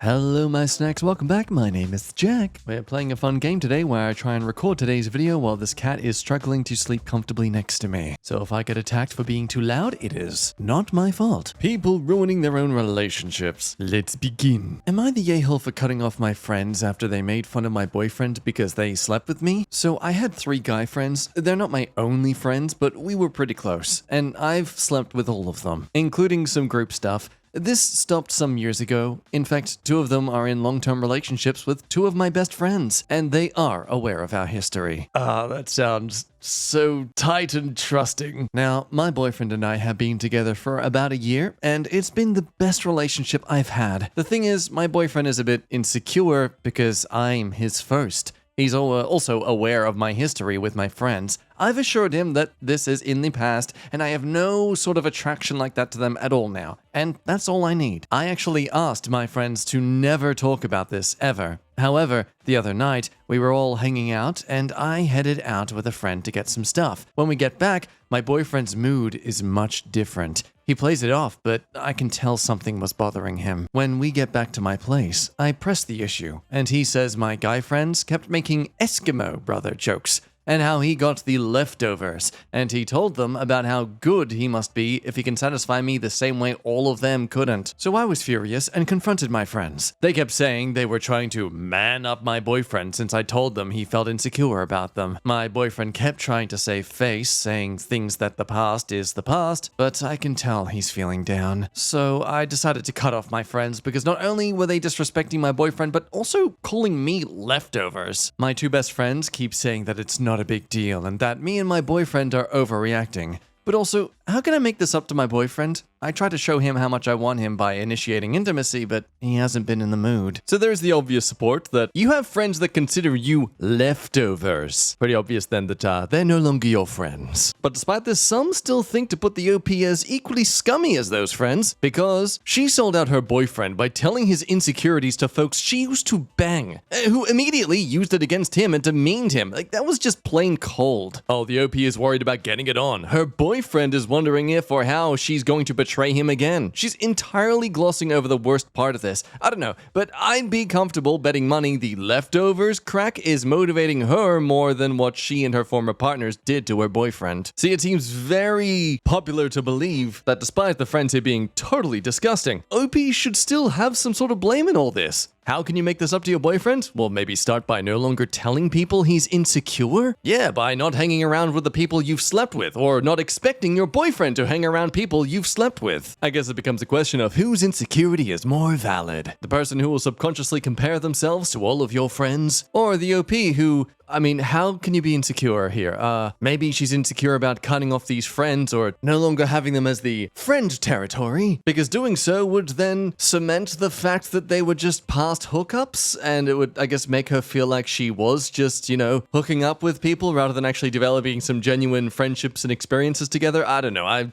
Hello my snacks, welcome back, my name is Jack. We're playing a fun game today where I try and record today's video while this cat is struggling to sleep comfortably next to me. So if I get attacked for being too loud, it is not my fault. People ruining their own relationships. Let's begin. Am I the a-hole for cutting off my friends after they made fun of my boyfriend because they slept with me? So I had 3 guy friends. They're not my only friends, but we were pretty close. And I've slept with all of them, including some group stuff. This stopped some years ago. In fact, 2 of them are in long-term relationships with 2 of my best friends, and they are aware of our history. That sounds so tight and trusting. Now, my boyfriend and I have been together for about a year, and it's been the best relationship I've had. The thing is, my boyfriend is a bit insecure because I'm his first. He's also aware of my history with my friends. I've assured him that this is in the past, and I have no sort of attraction like that to them at all now. And that's all I need. I actually asked my friends to never talk about this, ever. However, the other night, we were all hanging out, and I headed out with a friend to get some stuff. When we get back, my boyfriend's mood is much different. He plays it off, but I can tell something was bothering him. When we get back to my place, I press the issue, and he says my guy friends kept making Eskimo brother jokes, and how he got the leftovers, and he told them about how good he must be if he can satisfy me the same way all of them couldn't. So I was furious and confronted my friends. They kept saying they were trying to man up my boyfriend since I told them he felt insecure about them. My boyfriend kept trying to save face, saying things that the past is the past, but I can tell he's feeling down. So I decided to cut off my friends because not only were they disrespecting my boyfriend, but also calling me leftovers. My 2 best friends keep saying that it's not a big deal and that me and my boyfriend are overreacting. But also, how can I make this up to my boyfriend? I tried to show him how much I want him by initiating intimacy, but he hasn't been in the mood. So there's the obvious support that you have friends that consider you leftovers. Pretty obvious then that they're no longer your friends. But despite this, some still think to put the OP as equally scummy as those friends, because she sold out her boyfriend by telling his insecurities to folks she used to bang, who immediately used it against him and demeaned him. Like, that was just plain cold. Oh, the OP is worried about getting it on. Her boyfriend is wondering if or how she's going to betray him again. She's entirely glossing over the worst part of this. I don't know, but I'd be comfortable betting money the leftovers crack is motivating her more than what she and her former partners did to her boyfriend. See, it seems very popular to believe that despite the friends here being totally disgusting, OP should still have some sort of blame in all this. How can you make this up to your boyfriend? Well, maybe start by no longer telling people he's insecure? Yeah, by not hanging around with the people you've slept with, or not expecting your boyfriend to hang around people you've slept with. I guess it becomes a question of whose insecurity is more valid. The person who will subconsciously compare themselves to all of your friends? Or the OP who... I mean, how can you be insecure here? Maybe she's insecure about cutting off these friends or no longer having them as the friend territory, because doing so would then cement the fact that they were just past hookups, and it would, I guess, make her feel like she was just, you know, hooking up with people rather than actually developing some genuine friendships and experiences together. I don't know.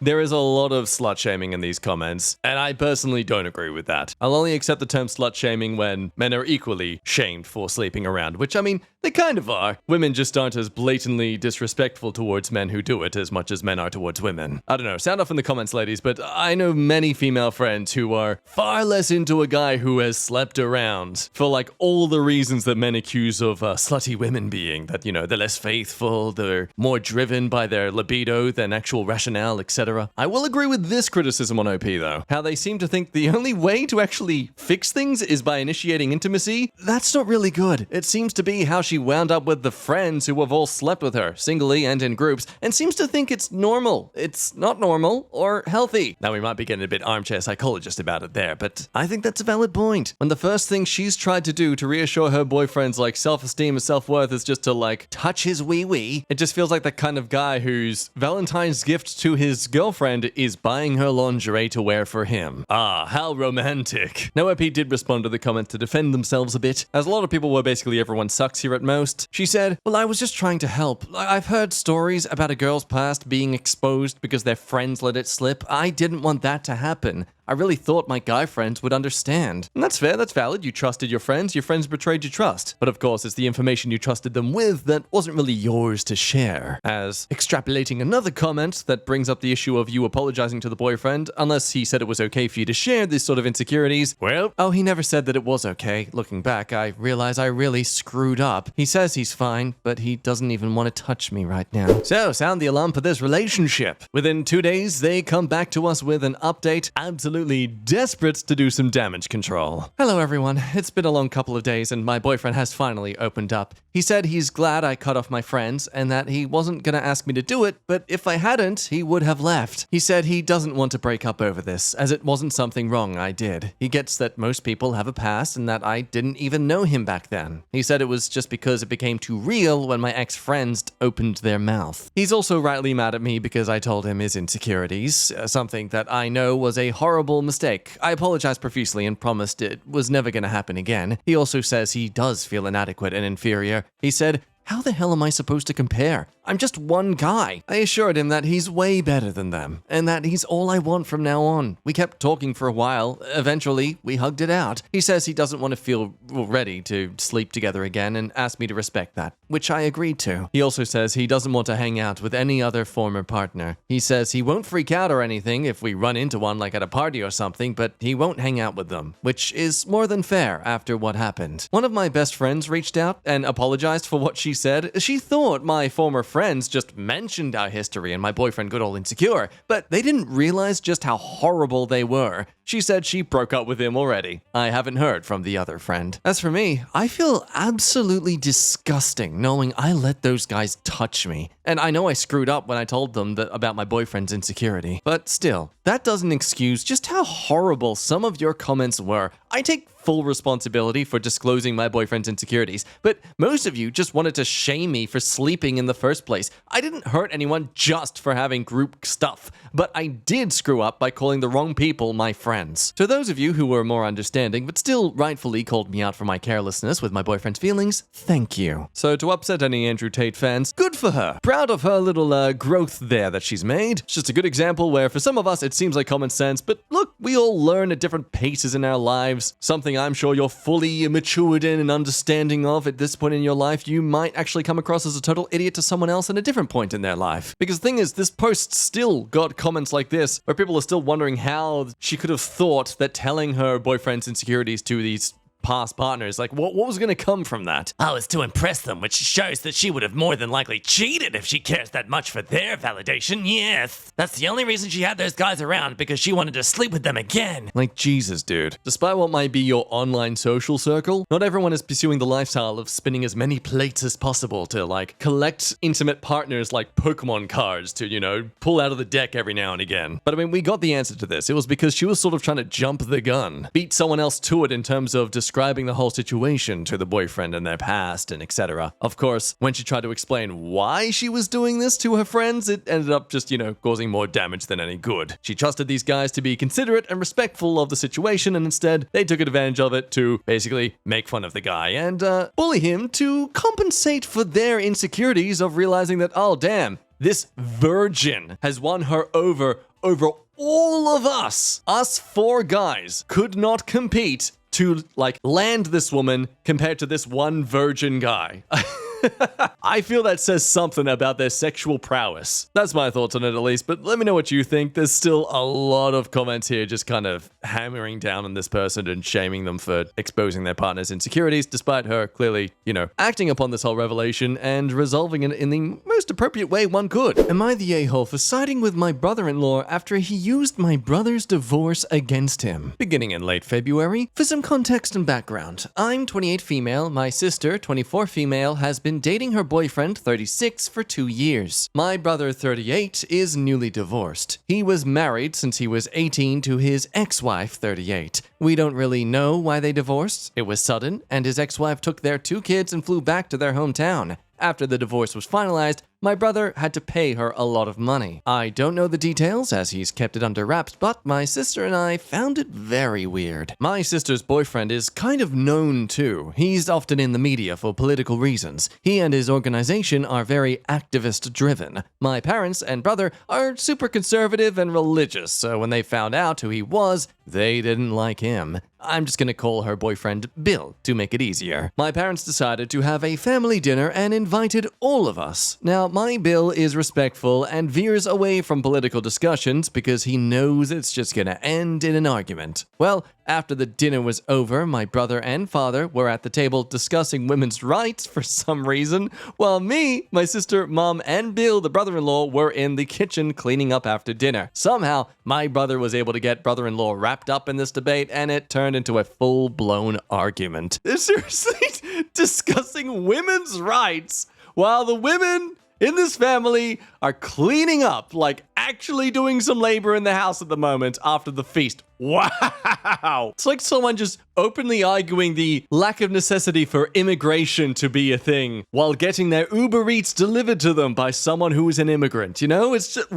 There is a lot of slut-shaming in these comments, and I personally don't agree with that. I'll only accept the term slut-shaming when men are equally shamed for sleeping around, which, I mean, they kind of are. Women just aren't as blatantly disrespectful towards men who do it as much as men are towards women. I don't know, sound off in the comments, ladies, but I know many female friends who are far less into a guy who has slept around for, like, all the reasons that men accuse of slutty women being. That, you know, they're less faithful, they're more driven by their libido than actual rationale, etc. I will agree with this criticism on OP, though. How they seem to think the only way to actually fix things is by initiating intimacy. That's not really good. It seems to be how she wound up with the friends who have all slept with her, singly and in groups, and seems to think it's normal. It's not normal or healthy. Now, we might be getting a bit armchair psychologist about it there, but I think that's a valid point. When the first thing she's tried to do to reassure her boyfriend's, like, self-esteem and self-worth is just to, like, touch his wee-wee, it just feels like the kind of guy whose Valentine's gift to his girlfriend is buying her lingerie to wear for him. Ah, how romantic. Now, OP did respond to the comment to defend themselves a bit, as a lot of people were basically everyone sucks here at most. She said, well, I was just trying to help. I've heard stories about a girl's past being exposed because their friends let it slip. I didn't want that to happen. I really thought my guy friends would understand. And that's fair, that's valid. You trusted your friends betrayed your trust. But of course, it's the information you trusted them with that wasn't really yours to share. As extrapolating another comment that brings up the issue of you apologizing to the boyfriend, unless he said it was okay for you to share this sort of insecurities. Well, oh, he never said that it was okay. Looking back, I realize I really screwed up. He says he's fine, but he doesn't even want to touch me right now. So, sound the alarm for this relationship. Within 2 days, they come back to us with an update, absolutely desperate to do some damage control. Hello everyone, it's been a long couple of days and my boyfriend has finally opened up. He said he's glad I cut off my friends and that he wasn't gonna ask me to do it, but if I hadn't, he would have left. He said he doesn't want to break up over this, as it wasn't something wrong I did. He gets that most people have a past and that I didn't even know him back then. He said it was just because it became too real when my ex-friends opened their mouth. He's also rightly mad at me because I told him his insecurities, something that I know was a horrible mistake. I apologized profusely and promised it was never gonna happen again. He also says he does feel inadequate and inferior. He said, "How the hell am I supposed to compare? I'm just one guy." I assured him that he's way better than them, and that he's all I want from now on. We kept talking for a while. Eventually, we hugged it out. He says he doesn't want to feel ready to sleep together again and asked me to respect that, which I agreed to. He also says he doesn't want to hang out with any other former partner. He says he won't freak out or anything if we run into one like at a party or something, but he won't hang out with them, which is more than fair after what happened. One of my best friends reached out and apologized for what she said. She thought my former friends just mentioned our history and my boyfriend got all insecure, but they didn't realize just how horrible they were. She said she broke up with him already. I haven't heard from the other friend. As for me, I feel absolutely disgusting knowing I let those guys touch me. And I know I screwed up when I told them about my boyfriend's insecurity. But still, that doesn't excuse just how horrible some of your comments were. I take full responsibility for disclosing my boyfriend's insecurities, but most of you just wanted to shame me for sleeping in the first place. I didn't hurt anyone just for having group stuff, but I did screw up by calling the wrong people my friends. To those of you who were more understanding, but still rightfully called me out for my carelessness with my boyfriend's feelings, thank you. So to upset any Andrew Tate fans, good for her. Proud of her little growth there that she's made. It's just a good example where for some of us it seems like common sense, but look, we all learn at different paces in our lives. Something I'm sure you're fully matured in and understanding of at this point in your life. You might actually come across as a total idiot to someone else at a different point in their life. Because the thing is, this post still got comments like this, where people are still wondering how she could have thought that telling her boyfriend's insecurities to these past partners, like what was going to come from that? Oh, it's to impress them, which shows that she would have more than likely cheated if she cares that much for their validation. Yes, that's the only reason she had those guys around, because she wanted to sleep with them again. Like, Jesus, dude. Despite what might be your online social circle, not everyone is pursuing the lifestyle of spinning as many plates as possible to, like, collect intimate partners like Pokemon cards to, you know, pull out of the deck every now and again. But I mean, we got the answer to this. It was because she was sort of trying to jump the gun, beat someone else to it in terms of describing the whole situation to the boyfriend and their past and etc. Of course, when she tried to explain why she was doing this to her friends, it ended up just, you know, causing more damage than any good. She trusted these guys to be considerate and respectful of the situation, and instead they took advantage of it to basically make fun of the guy and bully him to compensate for their insecurities of realizing that, oh damn, this virgin has won her over all of us. Us four guys could not compete to, like, land this woman compared to this one virgin guy. I feel that says something about their sexual prowess. That's my thoughts on it, at least, but let me know what you think. There's still a lot of comments here just kind of hammering down on this person and shaming them for exposing their partner's insecurities, despite her clearly, you know, acting upon this whole revelation and resolving it in the most appropriate way one could. Am I the a-hole for siding with my brother-in-law after he used my brother's divorce against him? Beginning in late February, for some context and background, I'm 28 female, my sister, 24 female, has been dating her boyfriend, 36, for 2 years. My brother, 38, is newly divorced. He was married since he was 18 to his ex-wife, 38. We don't really know why they divorced. It was sudden, and his ex-wife took their 2 kids and flew back to their hometown. After the divorce was finalized, my brother had to pay her a lot of money. I don't know the details as he's kept it under wraps, but my sister and I found it very weird. My sister's boyfriend is kind of known too. He's often in the media for political reasons. He and his organization are very activist driven. My parents and brother are super conservative and religious, so when they found out who he was, they didn't like him. I'm just gonna call her boyfriend Bill to make it easier. My parents decided to have a family dinner and invited all of us. Now, my Bill is respectful and veers away from political discussions because he knows it's just gonna end in an argument. Well, after the dinner was over, my brother and father were at the table discussing women's rights for some reason, while me, my sister, mom, and Bill, the brother-in-law, were in the kitchen cleaning up after dinner. Somehow, my brother was able to get brother-in-law wrapped up in this debate, and it turned into a full-blown argument. They're seriously discussing women's rights while the women in this family are cleaning up, like actually doing some labor in the house at the moment after the feast. Wow! It's like someone just openly arguing the lack of necessity for immigration to be a thing while getting their Uber Eats delivered to them by someone who is an immigrant, you know? It's just...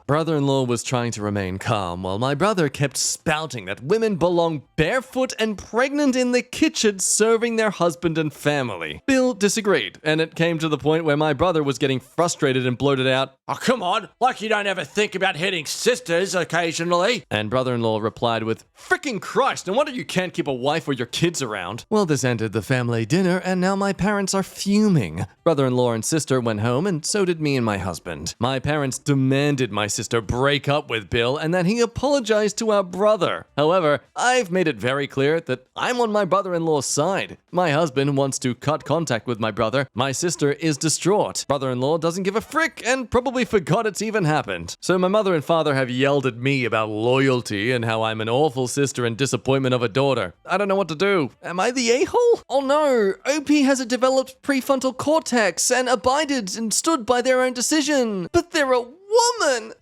Brother-in-law was trying to remain calm while my brother kept spouting that women belong barefoot and pregnant in the kitchen serving their husband and family. Bill disagreed, and it came to the point where my brother was getting frustrated and blurted out, "Oh, come on, like you don't ever think about hitting sisters occasionally." And brother-in-law replied with, "Frickin' Christ, no wonder you can't keep a wife or your kids around." Well, this ended the family dinner, and now my parents are fuming. Brother-in-law and sister went home, and so did me and my husband. My parents demanded my sister break up with Bill and that he apologized to our brother. However, I've made it very clear that I'm on my brother-in-law's side. My husband wants to cut contact with my brother. My sister is distraught. Brother-in-law doesn't give a frick and probably forgot it's even happened. So my mother and father have yelled at me about loyalty and how I'm an awful sister and disappointment of a daughter. I don't know what to do. Am I the a-hole? Oh no, OP has a developed prefrontal cortex and abided and stood by their own decision. But they're a woman!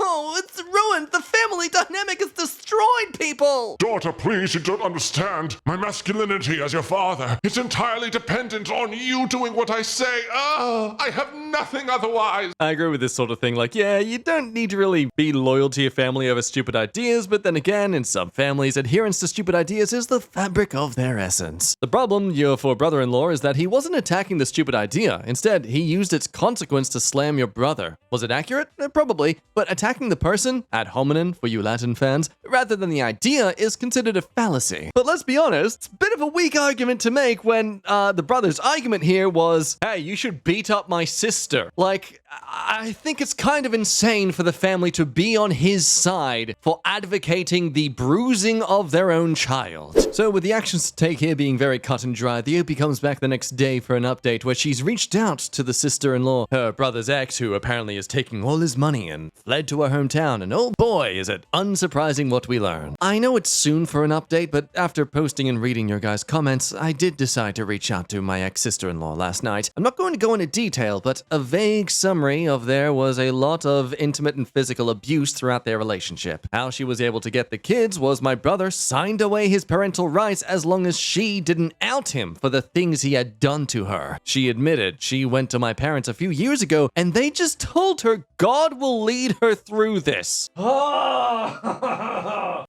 Oh, it's ruined! The family dynamic is destroyed, people! Daughter, please, you don't understand. My masculinity as your father, it's entirely dependent on you doing what I say. I have nothing otherwise. I agree with this sort of thing, like, yeah, you don't need to really be loyal to your family over stupid ideas, but then again, in some families, adherence to stupid ideas is the fabric of their essence. The problem, your for brother-in-law, is that he wasn't attacking the stupid idea. Instead, he used its consequence to slam your brother. Was it accurate? Probably, but attacking the person, ad hominem for you Latin fans, rather than the idea is considered a fallacy. But let's be honest, it's a bit of a weak argument to make when the brother's argument here was, hey, you should beat up my sister. Like, I think it's kind of insane for the family to be on his side for advocating the bruising of their own child. So with the actions to take here being very cut and dry, the OP comes back the next day for an update where she's reached out to the sister-in-law, her brother's ex, who apparently is taking all his money and fled to her hometown, and oh boy, is it unsurprising what we learn. I know it's soon for an update, but after posting and reading your guys' comments, I did decide to reach out to my ex-sister-in-law last night. I'm not going to go into detail, but a vague summary of there was a lot of intimate and physical abuse throughout their relationship. How she was able to get the kids was my brother signed away his parental rights as long as she didn't out him for the things he had done to her. She admitted she went to my parents a few years ago, and they just told her God will lead her through this.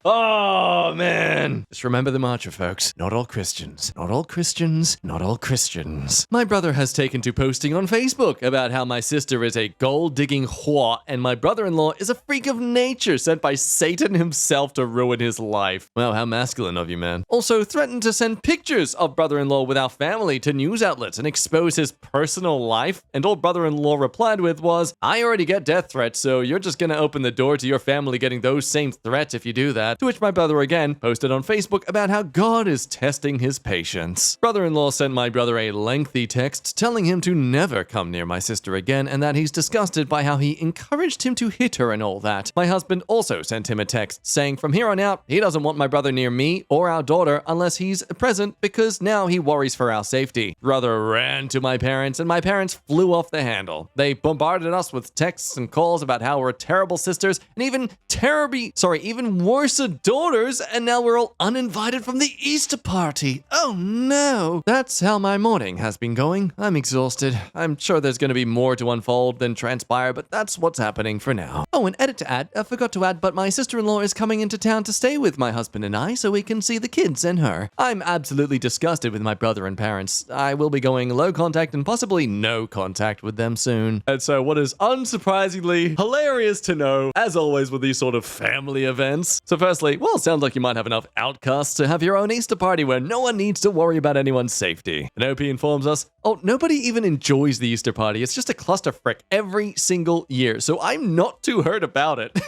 Oh, man. Just remember the mantra, folks. Not all Christians. Not all Christians. Not all Christians. My brother has taken to posting on Facebook about how my sister is a gold-digging whore and my brother-in-law is a freak of nature sent by Satan himself to ruin his life. Wow, how masculine of you, man. Also threatened to send pictures of brother-in-law with our family to news outlets and expose his personal life, and all brother-in-law replied with was, I already get death threats, so you're just gonna open the door to your family getting those same threats if you do that. To which my brother again posted on Facebook about how God is testing his patience. Brother-in-law sent my brother a lengthy text telling him to never come near my sister again and that he's disgusted by how he encouraged him to hit her and all that. My husband also sent him a text saying from here on out, he doesn't want my brother near me or our daughter unless he's present because now he worries for our safety. Brother ran to my parents and my parents flew off the handle. They bombarded us with texts and calls about how we're terrible sisters and even worse daughters, and now we're all uninvited from the Easter party. Oh no! That's how my morning has been going. I'm exhausted. I'm sure there's gonna going to be more to unfold than transpire, but that's what's happening for now. Oh, an edit to add. I forgot to add, but my sister-in-law is coming into town to stay with my husband and I so we can see the kids and her. I'm absolutely disgusted with my brother and parents. I will be going low contact and possibly no contact with them soon. And so what is unsurprisingly hilarious to know, as always with these sort of family events. So firstly, well, it sounds like you might have enough outcasts to have your own Easter party where no one needs to worry about anyone's safety. And OP informs us, oh, nobody even enjoys the Easter party. It's just a clusterfuck every single year. So I'm not too hurt about it.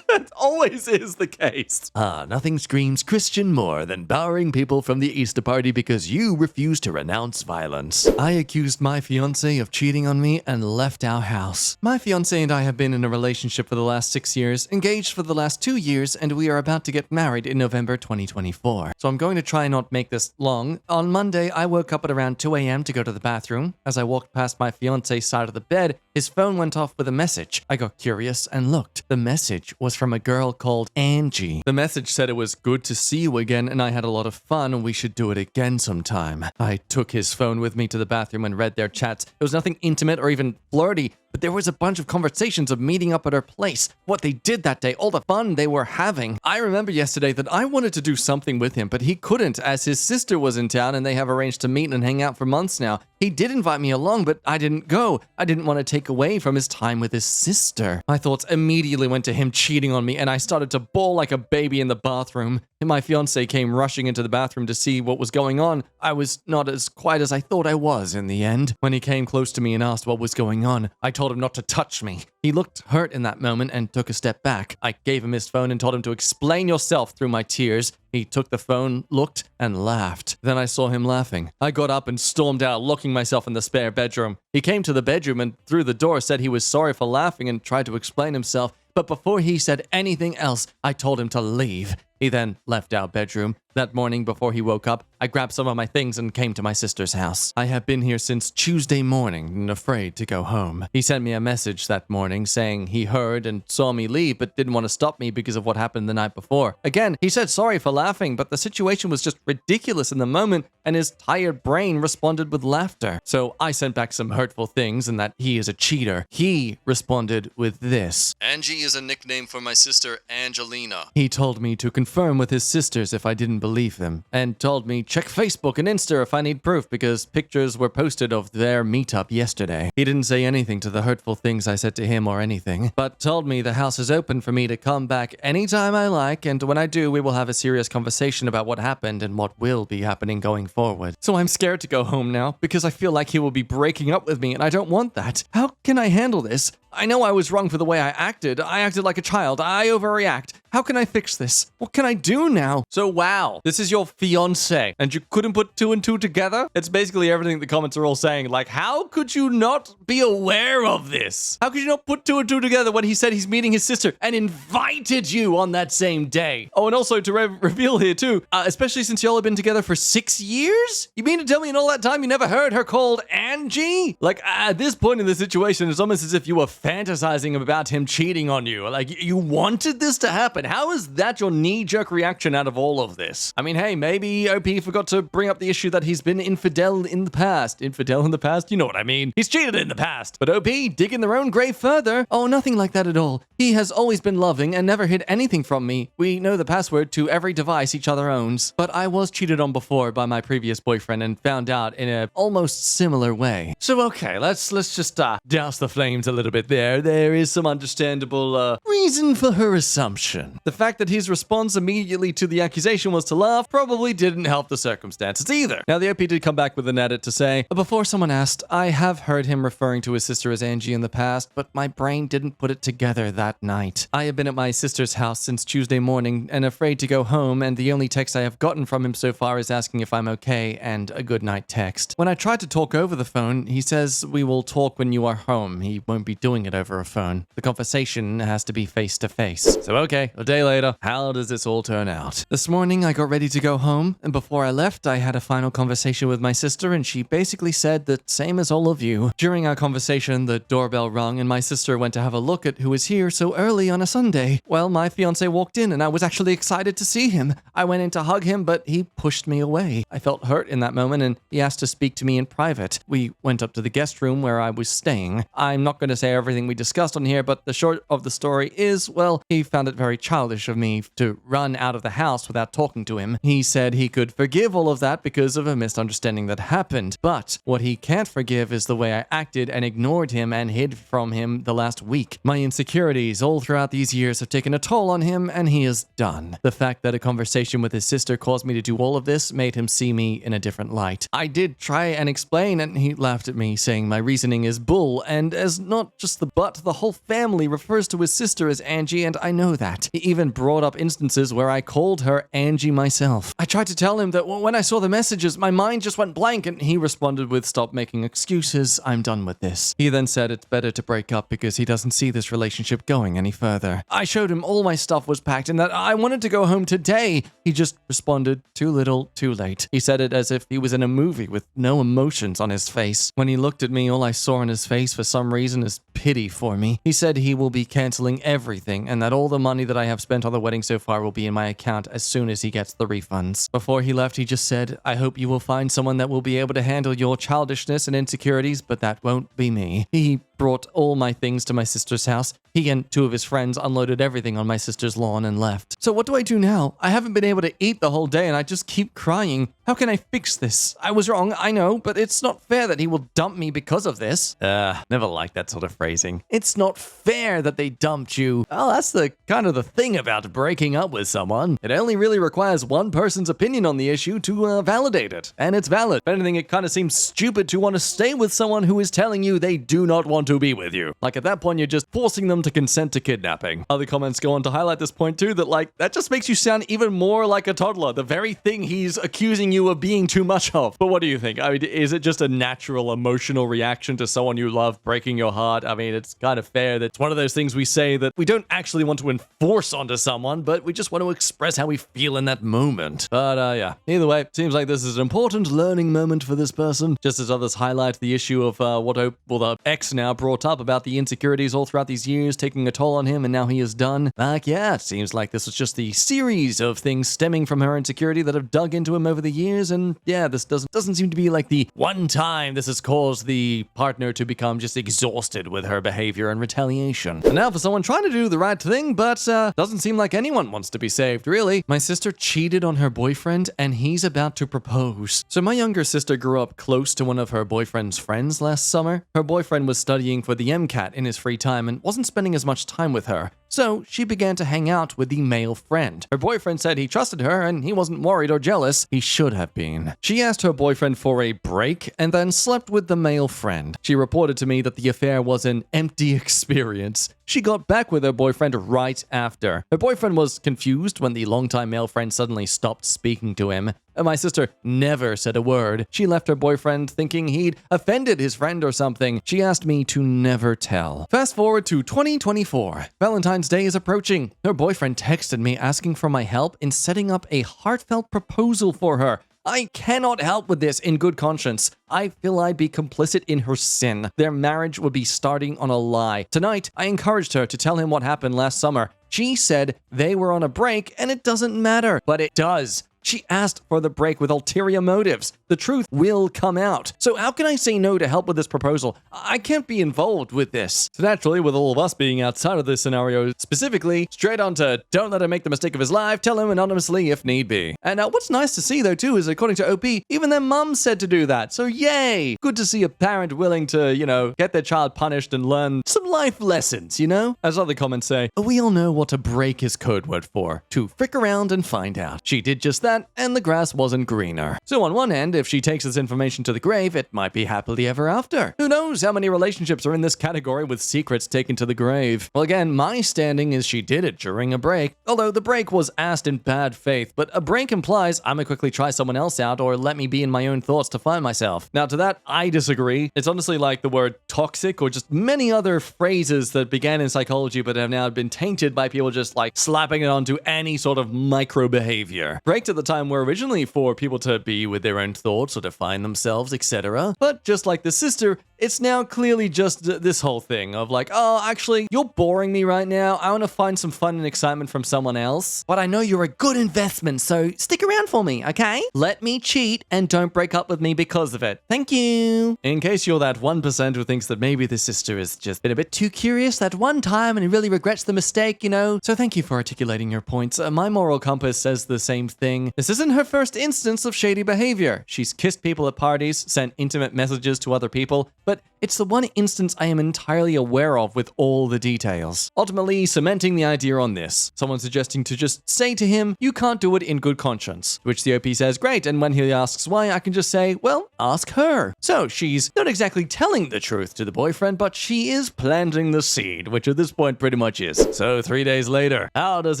It always is the case. Nothing screams Christian more than barring people from the Easter party because you refuse to renounce violence. I accused my fiancé of cheating on me and left our house. My fiancé and I have been in a relationship for the last 6 years, engaged for the last 2 years, and we are about to get married in November 2024. So I'm going to try not make this long. On Monday, I woke up at around 2 a.m. to go to the bathroom. As I walked past my fiancé's side of the bed, his phone went off with a message. I got curious and looked. The message was from a girl called Angie. The message said it was good to see you again and I had a lot of fun and we should do it again sometime. I took his phone with me to the bathroom and read their chats. It was nothing intimate or even flirty, but there was a bunch of conversations of meeting up at her place, what they did that day, all the fun they were having. I remember yesterday that I wanted to do something with him, but he couldn't as his sister was in town and they have arranged to meet and hang out for months now. He did invite me along, but I didn't go. I didn't want to take away from his time with his sister. My thoughts immediately went to him cheating on me and I started to bawl like a baby in the bathroom. And my fiancé came rushing into the bathroom to see what was going on. I was not as quiet as I thought I was in the end. When he came close to me and asked what was going on, I told him not to touch me. He looked hurt in that moment and took a step back. I gave him his phone and told him to explain yourself through my tears. He took the phone, looked, and laughed. Then I saw him laughing. I got up and stormed out, locking myself in the spare bedroom. He came to the bedroom and through the door said he was sorry for laughing and tried to explain himself. But before he said anything else, I told him to leave. He then left our bedroom. That morning, before he woke up, I grabbed some of my things and came to my sister's house. I have been here since Tuesday morning and afraid to go home. He sent me a message that morning saying he heard and saw me leave but didn't want to stop me because of what happened the night before. Again, he said sorry for laughing, but the situation was just ridiculous in the moment and his tired brain responded with laughter. So I sent back some hurtful things and that he is a cheater. He responded with this. Angie is a nickname for my sister Angelina. He told me to confirm with his sisters if I didn't believe them, and told me check Facebook and Insta if I need proof because pictures were posted of their meetup yesterday. He didn't say anything to the hurtful things I said to him or anything, but told me the house is open for me to come back anytime I like, and when I do, we will have a serious conversation about what happened and what will be happening going forward. So I'm scared to go home now because I feel like he will be breaking up with me and I don't want that. How can I handle this? I know I was wrong for the way I acted. I acted like a child. I overreact. How can I fix this? What can I do now? So wow, this is your fiancé and you couldn't put 2 and 2 together? It's basically everything the comments are all saying. Like, how could you not be aware of this? How could you not put 2 and 2 together when he said he's meeting his sister and invited you on that same day? Oh, and also to reveal here too, especially since y'all have been together for 6 years? You mean to tell me in all that time you never heard her called Angie? Like, at this point in the situation, it's almost as if you were fantasizing about him cheating on you. Like, you wanted this to happen. How is that your knee-jerk reaction out of all of this? I mean, hey, maybe OP forgot to bring up the issue that he's been infidel in the past. Infidel in the past? You know what I mean. He's cheated in the past. But OP digging their own grave further. Oh, nothing like that at all. He has always been loving and never hid anything from me. We know the password to every device each other owns. But I was cheated on before by my previous boyfriend and found out in a almost similar way. So okay, let's just douse the flames a little bit there. There is some understandable reason for her assumption. The fact that his response immediately to the accusation was to laugh probably didn't help the circumstances either. Now, the OP did come back with an edit to say, before someone asked, I have heard him referring to his sister as Angie in the past, but my brain didn't put it together that night. I have been at my sister's house since Tuesday morning and afraid to go home, and the only text I have gotten from him so far is asking if I'm okay and a good night text. When I tried to talk over the phone, he says we will talk when you are home. He won't be doing it over a phone. The conversation has to be face to face. So okay, A day later, how does this all turn out? This morning, I got ready to go home, and before I left, I had a final conversation with my sister, and she basically said the same as all of you. During our conversation, the doorbell rung, and my sister went to have a look at who was here so early on a Sunday. Well, my fiancé walked in, and I was actually excited to see him. I went in to hug him, but he pushed me away. I felt hurt in that moment, and he asked to speak to me in private. We went up to the guest room where I was staying. I'm not going to say everything we discussed on here, but the short of the story is, well, he found it very childish of me to run out of the house without talking to him. He said he could forgive all of that because of a misunderstanding that happened, but what he can't forgive is the way I acted and ignored him and hid from him the last week. My insecurities all throughout these years have taken a toll on him, and he is done. The fact that a conversation with his sister caused me to do all of this made him see me in a different light. I did try and explain, and he laughed at me, saying my reasoning is bull, and as not just the butt, the whole family refers to his sister as Angie, and I know that. He even brought up instances where I called her Angie myself. I tried to tell him that when I saw the messages, my mind just went blank, and he responded with, "Stop making excuses, I'm done with this." He then said it's better to break up because he doesn't see this relationship going any further. I showed him all my stuff was packed and that I wanted to go home today. He just responded, "Too little, too late." He said it as if he was in a movie with no emotions on his face. When he looked at me, all I saw on his face for some reason is pity for me. He said he will be canceling everything and that all the money that I have spent on the wedding so far will be in my account as soon as he gets the refunds. Before he left, he just said, "I hope you will find someone that will be able to handle your childishness and insecurities, but that won't be me." He brought all my things to my sister's house. He and two of his friends unloaded everything on my sister's lawn and left. So what do I do now? I haven't been able to eat the whole day and I just keep crying. How can I fix this? I was wrong, I know, but it's not fair that he will dump me because of this. Never liked that sort of phrasing. It's not fair that they dumped you. Well, that's the kind of the thing about breaking up with someone. It only really requires one person's opinion on the issue to validate it. And it's valid. If anything, it kind of seems stupid to want to stay with someone who is telling you they do not want to be with you. Like at that point, you're just forcing them to consent to kidnapping. Other comments go on to highlight this point too, that like, that just makes you sound even more like a toddler. The very thing he's accusing you of being too much of. But what do you think? I mean, is it just a natural emotional reaction to someone you love breaking your heart? I mean, it's kind of fair that it's one of those things we say that we don't actually want to enforce onto someone, but we just want to express how we feel in that moment. But yeah, either way, seems like this is an important learning moment for this person, just as others highlight the issue of what the ex now brought up about the insecurities all throughout these years taking a toll on him, and now he is done. Like, yeah, it seems like this was just the series of things stemming from her insecurity that have dug into him over the years, and yeah, this doesn't seem to be like the one time this has caused the partner to become just exhausted with her behavior and retaliation. And now for someone trying to do the right thing, but doesn't seem like anyone wants to be saved, really. My sister cheated on her boyfriend, and he's about to propose. So my younger sister grew up close to one of her boyfriend's friends last summer. Her boyfriend was studying for the MCAT in his free time and wasn't spending as much time with her. So she began to hang out with the male friend. Her boyfriend said he trusted her and he wasn't worried or jealous. He should have been. She asked her boyfriend for a break and then slept with the male friend. She reported to me that the affair was an empty experience. She got back with her boyfriend right after. Her boyfriend was confused when the longtime male friend suddenly stopped speaking to him. And my sister never said a word. She left her boyfriend thinking he'd offended his friend or something. She asked me to never tell. Fast forward to 2024. Valentine's Day is approaching. Her boyfriend texted me asking for my help in setting up a heartfelt proposal for her. I cannot help with this in good conscience. I feel I'd be complicit in her sin. Their marriage would be starting on a lie. Tonight, I encouraged her to tell him what happened last summer. She said they were on a break and it doesn't matter, but it does. She asked for the break with ulterior motives. The truth will come out. So how can I say no to help with this proposal? I can't be involved with this. So naturally, with all of us being outside of this scenario specifically, straight on to don't let him make the mistake of his life, tell him anonymously if need be. And what's nice to see though too is according to OP, even their mum said to do that. So yay! Good to see a parent willing to, get their child punished and learn some life lessons, As other comments say, we all know what a break is code word for. To frick around and find out. She did just that. that, and the grass wasn't greener. So on one hand, if she takes this information to the grave, it might be happily ever after. Who knows how many relationships are in this category with secrets taken to the grave? Well, again, my standing is she did it during a break, although the break was asked in bad faith, but a break implies I'm gonna quickly try someone else out or let me be in my own thoughts to find myself. Now, to that, I disagree. It's honestly like the word toxic or just many other phrases that began in psychology but have now been tainted by people just like slapping it onto any sort of micro behavior. Breaks at the time were originally for people to be with their own thoughts or to find themselves, etc. But just like the sister, it's now clearly just this whole thing of like, oh, actually, you're boring me right now. I want to find some fun and excitement from someone else. But I know you're a good investment, so stick around for me, okay? Let me cheat and don't break up with me because of it. Thank you. In case you're that 1% who thinks that maybe the sister has just been a bit too curious that one time and really regrets the mistake, you know? So thank you for articulating your points. My moral compass says the same thing. This isn't her first instance of shady behavior. She's kissed people at parties, sent intimate messages to other people, but it's the one instance I am entirely aware of with all the details. Ultimately, cementing the idea on this. Someone suggesting to just say to him, you can't do it in good conscience. To which the OP says, great, and when he asks why, I can just say, well, ask her. So she's not exactly telling the truth to the boyfriend, but she is planting the seed, which at this point pretty much is. So 3 days later, how does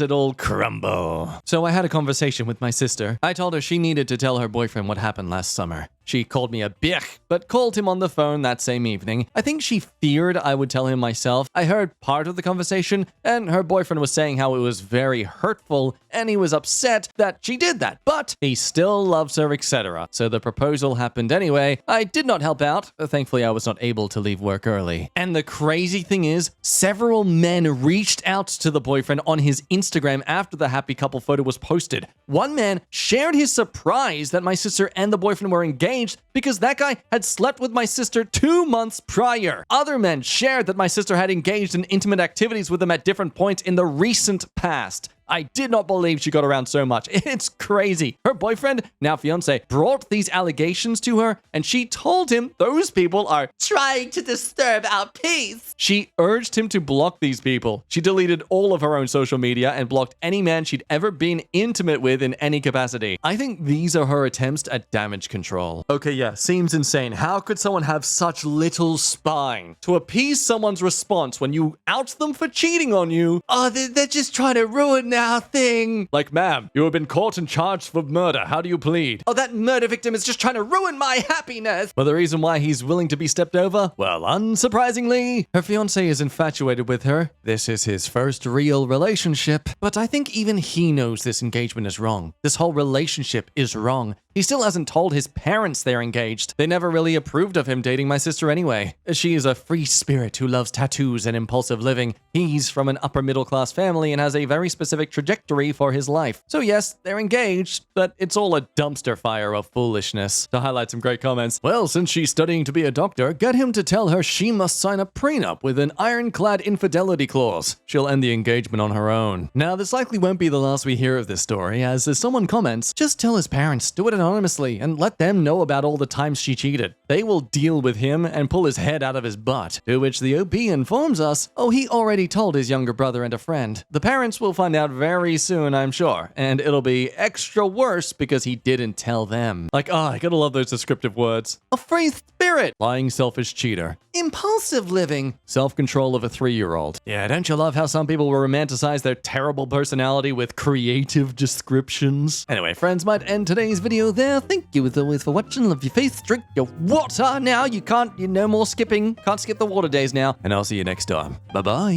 it all crumble? So I had a conversation with my sister. I told her she needed to tell her boyfriend what happened last summer. She called me a bitch, but called him on the phone that same evening. I think she feared I would tell him myself. I heard part of the conversation, and her boyfriend was saying how it was very hurtful, and he was upset that she did that, but he still loves her, etc. So the proposal happened anyway. I did not help out. Thankfully, I was not able to leave work early. And the crazy thing is, several men reached out to the boyfriend on his Instagram after the happy couple photo was posted. One man shared his surprise that my sister and the boyfriend were engaged because that guy had slept with my sister 2 months prior. Other men shared that my sister had engaged in intimate activities with them at different points in the recent past. I did not believe she got around so much. It's crazy. Her boyfriend, now fiance, brought these allegations to her, and she told him those people are trying to disturb our peace. She urged him to block these people. She deleted all of her own social media and blocked any man she'd ever been intimate with in any capacity. I think these are her attempts at damage control. Okay, yeah, seems insane. How could someone have such little spine to appease someone's response when you out them for cheating on you? Oh, they're just trying to ruin our thing. Like, ma'am, you have been caught and charged for murder. How do you plead? Oh, that murder victim is just trying to ruin my happiness. Well, the reason why he's willing to be stepped over? Well, unsurprisingly, her fiancé is infatuated with her. This is his first real relationship. But I think even he knows this engagement is wrong. This whole relationship is wrong. He still hasn't told his parents they're engaged. They never really approved of him dating my sister anyway. She is a free spirit who loves tattoos and impulsive living. He's from an upper middle class family and has a very specific trajectory for his life. So yes, they're engaged, but it's all a dumpster fire of foolishness. To highlight some great comments, well, since she's studying to be a doctor, get him to tell her she must sign a prenup with an ironclad infidelity clause. She'll end the engagement on her own. Now, this likely won't be the last we hear of this story, as someone comments, just tell his parents, do it anonymously, and let them know about all the times she cheated. They will deal with him and pull his head out of his butt. To which the OP informs us, oh, he already told his younger brother and a friend. The parents will find out very soon, I'm sure, and it'll be extra worse because he didn't tell them. Like, oh, I gotta love those descriptive words. A free spirit. Lying selfish cheater. Impulsive living. Self-control of a 3-year-old. Yeah, don't you love how some people will romanticize their terrible personality with creative descriptions? Anyway, friends, might end today's video there. Thank you as always for watching. Love your face. Drink your water now. You no more skipping. Can't skip the water days now. And I'll see you next time. Bye-bye.